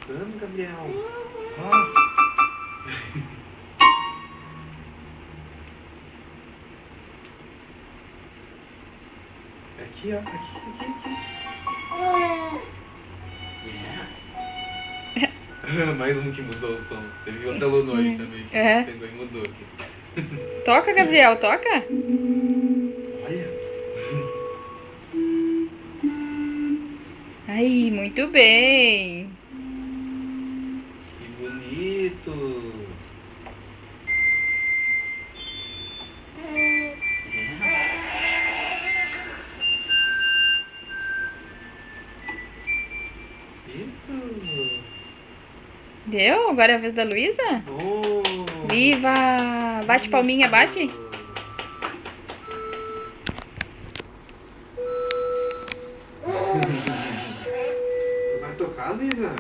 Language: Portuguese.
tocando, Gabriel. Ó. Aqui, ó. Aqui. Mais um que mudou o som. Teve outra Luno aí também que pegou e mudou aqui. Toca, Gabriel, toca. Olha. Aí, muito bem. Que bonito. Isso. Deu? Agora é a vez da Luísa? Oh. Viva! Bate palminha, bate. Vai tocar, Luísa?